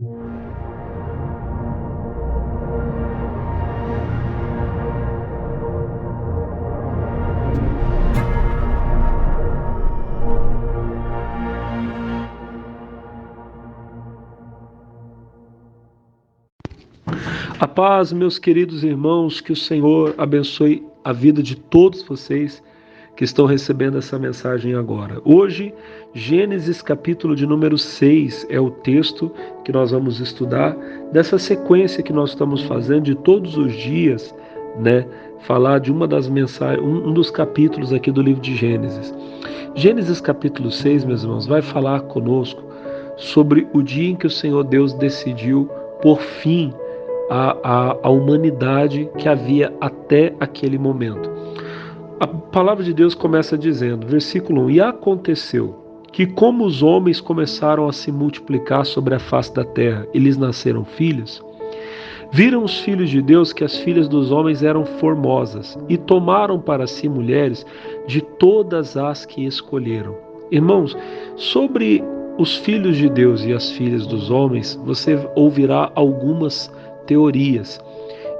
A paz, meus queridos irmãos, que o Senhor abençoe a vida de todos vocês que estão recebendo essa mensagem agora. Hoje, Gênesis capítulo de número 6 é o texto que nós vamos estudar dessa sequência que nós estamos fazendo de todos os dias, né? Falar de uma das mensagens, um dos capítulos aqui do livro de Gênesis. Gênesis capítulo 6, meus irmãos, vai falar conosco sobre o dia em que o Senhor Deus decidiu por fim a humanidade que havia até aquele momento. A palavra de Deus começa dizendo, versículo 1, e aconteceu que como os homens começaram a se multiplicar sobre a face da terra e lhes nasceram filhos, viram os filhos de Deus que as filhas dos homens eram formosas e tomaram para si mulheres de todas as que escolheram. Irmãos, sobre os filhos de Deus e as filhas dos homens, você ouvirá algumas teorias.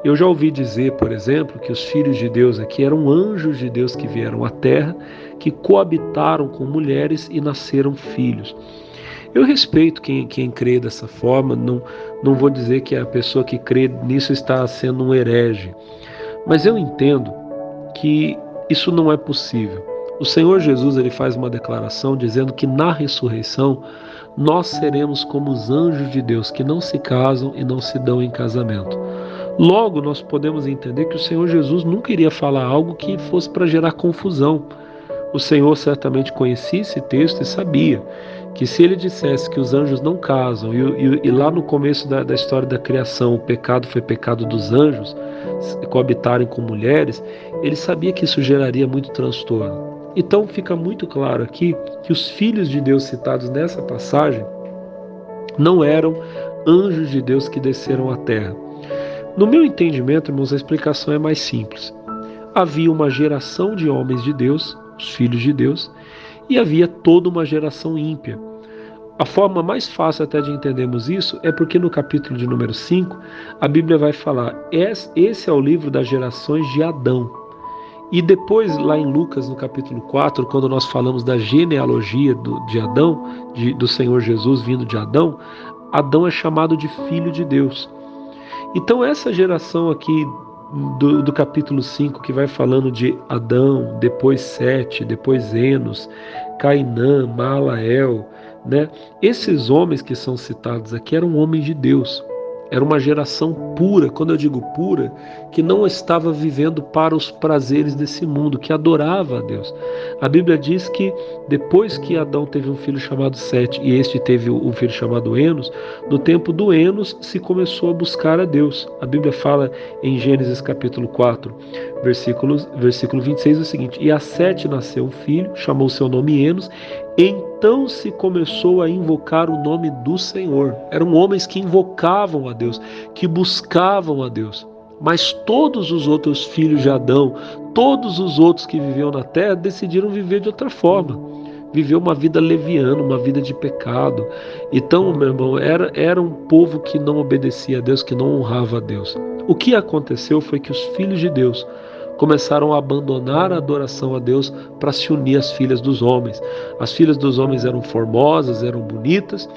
Eu já ouvi dizer, por exemplo, que os filhos de Deus aqui eram anjos de Deus que vieram à terra, que coabitaram com mulheres e nasceram filhos. Eu respeito quem crê dessa forma, não vou dizer que a pessoa que crê nisso está sendo um herege, mas eu entendo que isso não é possível. O Senhor Jesus ele faz uma declaração dizendo que na ressurreição nós seremos como os anjos de Deus que não se casam e não se dão em casamento. Logo, nós podemos entender que o Senhor Jesus nunca iria falar algo que fosse para gerar confusão. O Senhor certamente conhecia esse texto e sabia que se ele dissesse que os anjos não casam e lá no começo da história da criação o pecado foi pecado dos anjos, coabitarem com mulheres, ele sabia que isso geraria muito transtorno. Então fica muito claro aqui que os filhos de Deus citados nessa passagem não eram anjos de Deus que desceram à terra. No meu entendimento, irmãos, a explicação é mais simples. Havia uma geração de homens de Deus, os filhos de Deus, e havia toda uma geração ímpia. A forma mais fácil até de entendermos isso é porque no capítulo de número 5, a Bíblia vai falar, esse é o livro das gerações de Adão. E depois, lá em Lucas, no capítulo 4, quando nós falamos da genealogia de Adão, do Senhor Jesus vindo de Adão, Adão é chamado de filho de Deus. Então essa geração aqui do capítulo 5, que vai falando de Adão, depois Sete, depois Enos, Cainã, Malael, né? Esses homens que são citados aqui eram homens de Deus. Era uma geração pura, quando eu digo pura, que não estava vivendo para os prazeres desse mundo, que adorava a Deus. A Bíblia diz que depois que Adão teve um filho chamado Sete e este teve um filho chamado Enos, no tempo do Enos se começou a buscar a Deus. A Bíblia fala em Gênesis capítulo 4, versículo 26 o seguinte, e a Sete nasceu um filho, chamou seu nome Enos, então se começou a invocar o nome do Senhor. Eram homens que invocavam a Deus, que buscavam a Deus. Mas todos os outros filhos de Adão, todos os outros que viviam na terra, decidiram viver de outra forma. Viver uma vida leviana, uma vida de pecado. Então, meu irmão, era um povo que não obedecia a Deus, que não honrava a Deus. O que aconteceu foi que os filhos de Deus começaram a abandonar a adoração a Deus para se unir às filhas dos homens. As filhas dos homens eram formosas, eram bonitas,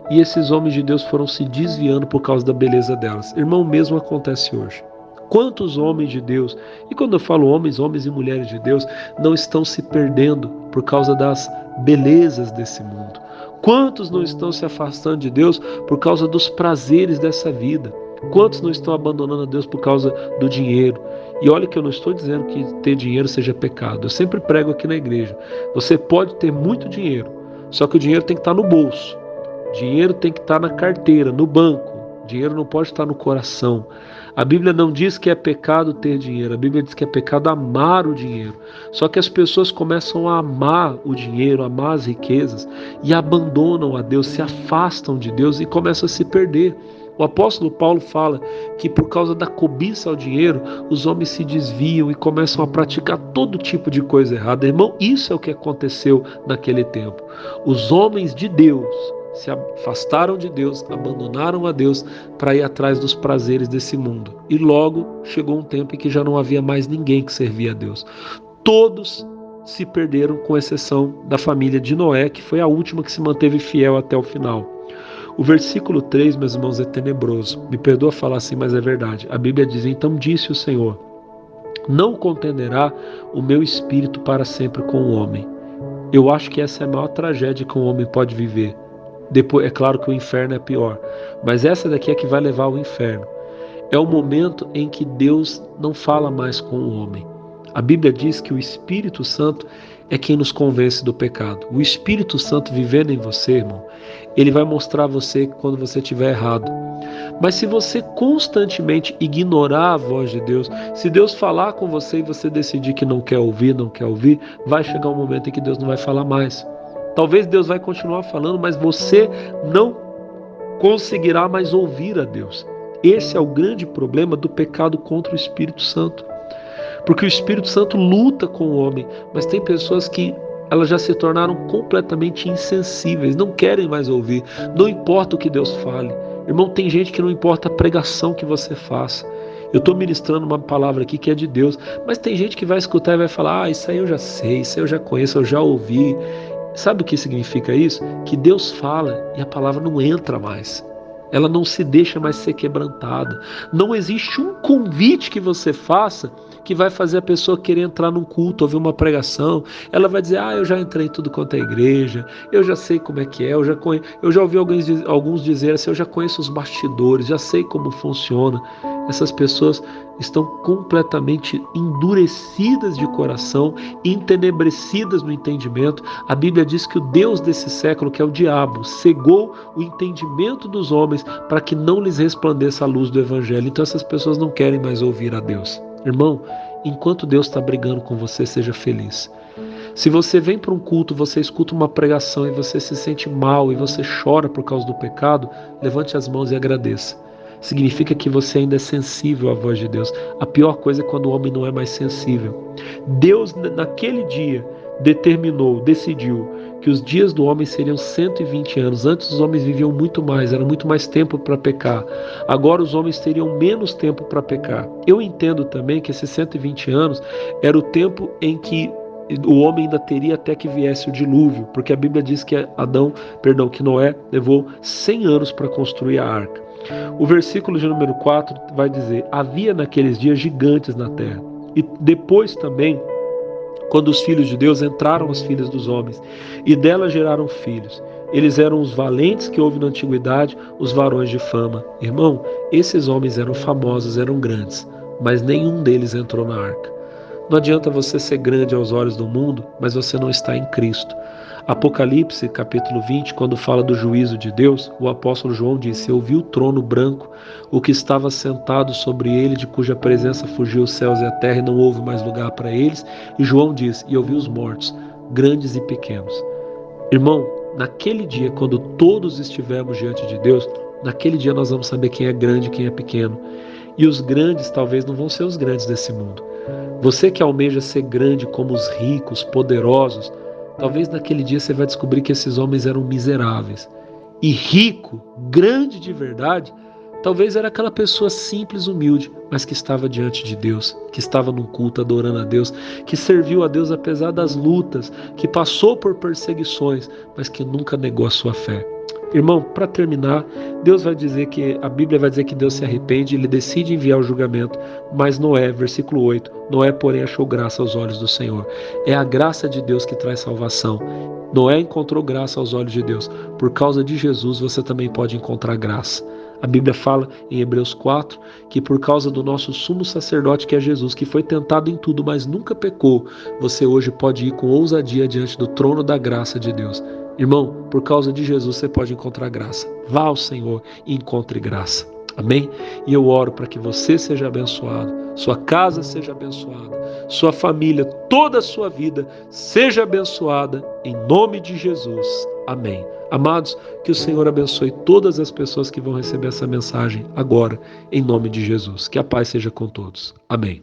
e esses homens de Deus foram se desviando por causa da beleza delas. Irmão, o mesmo acontece hoje. Quantos homens de Deus, e quando eu falo homens e mulheres de Deus, não estão se perdendo por causa das belezas desse mundo? Quantos não estão se afastando de Deus por causa dos prazeres dessa vida? Quantos não estão abandonando a Deus por causa do dinheiro? E olha que eu não estou dizendo que ter dinheiro seja pecado. Eu sempre prego aqui na igreja. Você pode ter muito dinheiro, só que o dinheiro tem que estar no bolso. Dinheiro tem que estar na carteira, no banco. Dinheiro não pode estar no coração. A Bíblia não diz que é pecado ter dinheiro. A Bíblia diz que é pecado amar o dinheiro. Só que as pessoas começam a amar o dinheiro, amar as riquezas e abandonam a Deus, se afastam de Deus e começam a se perder. O apóstolo Paulo fala que por causa da cobiça ao dinheiro, os homens se desviam e começam a praticar todo tipo de coisa errada. Irmão, isso é o que aconteceu naquele tempo. Os homens de Deus se afastaram de Deus, abandonaram a Deus para ir atrás dos prazeres desse mundo. E logo chegou um tempo em que já não havia mais ninguém que servia a Deus. Todos se perderam, com exceção da família de Noé, que foi a última que se manteve fiel até o final. O versículo 3, meus irmãos, é tenebroso. Me perdoa falar assim, mas é verdade. A Bíblia diz: então disse o Senhor, não contenderá o meu espírito para sempre com o homem. Eu acho que essa é a maior tragédia que um homem pode viver. Depois, é claro que o inferno é pior, mas essa daqui é que vai levar ao inferno. É o momento em que Deus não fala mais com o homem. A Bíblia diz que o Espírito Santo é quem nos convence do pecado. O Espírito Santo vivendo em você, irmão, ele vai mostrar a você quando você estiver errado. Mas se você constantemente ignorar a voz de Deus, se Deus falar com você e você decidir que não quer ouvir, vai chegar um momento em que Deus não vai falar mais. Talvez Deus vai continuar falando, mas você não conseguirá mais ouvir a Deus. Esse é o grande problema do pecado contra o Espírito Santo. Porque o Espírito Santo luta com o homem, mas tem pessoas que elas já se tornaram completamente insensíveis, não querem mais ouvir, não importa o que Deus fale. Irmão, tem gente que não importa a pregação que você faça. Eu estou ministrando uma palavra aqui que é de Deus, mas tem gente que vai escutar e vai falar: isso aí eu já sei, isso aí eu já conheço, eu já ouvi. Sabe o que significa isso? Que Deus fala e a palavra não entra mais. Ela não se deixa mais ser quebrantada. Não existe um convite que você faça que vai fazer a pessoa querer entrar num culto, ouvir uma pregação. Ela vai dizer: eu já entrei em tudo quanto é igreja, eu já sei como é que é, eu já ouvi alguns dizer assim: eu já conheço os bastidores, já sei como funciona. Essas pessoas estão completamente endurecidas de coração, entenebrecidas no entendimento. A Bíblia diz que o Deus desse século, que é o diabo, cegou o entendimento dos homens para que não lhes resplandeça a luz do Evangelho. Então essas pessoas não querem mais ouvir a Deus. Irmão, enquanto Deus está brigando com você, seja feliz. Se você vem para um culto, você escuta uma pregação e você se sente mal e você chora por causa do pecado, levante as mãos e agradeça. Significa que você ainda é sensível à voz de Deus. A pior coisa é quando o homem não é mais sensível. Deus, naquele dia, decidiu que os dias do homem seriam 120 anos. Antes os homens viviam muito mais, era muito mais tempo para pecar. Agora os homens teriam menos tempo para pecar. Eu entendo também que esses 120 anos era o tempo em que o homem ainda teria até que viesse o dilúvio, porque a Bíblia diz que que Noé levou 100 anos para construir a arca. O versículo de número 4 vai dizer: havia naqueles dias gigantes na terra. E depois também, quando os filhos de Deus entraram as filhas dos homens, e delas geraram filhos. Eles eram os valentes que houve na antiguidade, os varões de fama. Irmão, esses homens eram famosos, eram grandes, mas nenhum deles entrou na arca. Não adianta você ser grande aos olhos do mundo, mas você não está em Cristo. Apocalipse, capítulo 20, quando fala do juízo de Deus, o apóstolo João disse: eu vi o trono branco, o que estava sentado sobre ele, de cuja presença fugiu os céus e a terra, e não houve mais lugar para eles. E João diz: e eu vi os mortos, grandes e pequenos. Irmão, naquele dia, quando todos estivermos diante de Deus, naquele dia nós vamos saber quem é grande e quem é pequeno. E os grandes talvez não vão ser os grandes desse mundo. Você que almeja ser grande como os ricos, poderosos, talvez naquele dia você vai descobrir que esses homens eram miseráveis. E rico, grande de verdade, talvez era aquela pessoa simples, humilde, mas que estava diante de Deus, que estava num culto adorando a Deus, que serviu a Deus apesar das lutas, que passou por perseguições, mas que nunca negou a sua fé. Irmão, para terminar, a Bíblia vai dizer que Deus se arrepende, ele decide enviar o julgamento, mas Noé, versículo 8, Noé, porém, achou graça aos olhos do Senhor. É a graça de Deus que traz salvação. Noé encontrou graça aos olhos de Deus. Por causa de Jesus, você também pode encontrar graça. A Bíblia fala em Hebreus 4 que por causa do nosso sumo sacerdote, que é Jesus, que foi tentado em tudo, mas nunca pecou, você hoje pode ir com ousadia diante do trono da graça de Deus. Irmão, por causa de Jesus você pode encontrar graça. Vá ao Senhor e encontre graça. Amém? E eu oro para que você seja abençoado, sua casa seja abençoada, sua família, toda a sua vida seja abençoada em nome de Jesus. Amém. Amados, que o Senhor abençoe todas as pessoas que vão receber essa mensagem agora, em nome de Jesus. Que a paz seja com todos. Amém.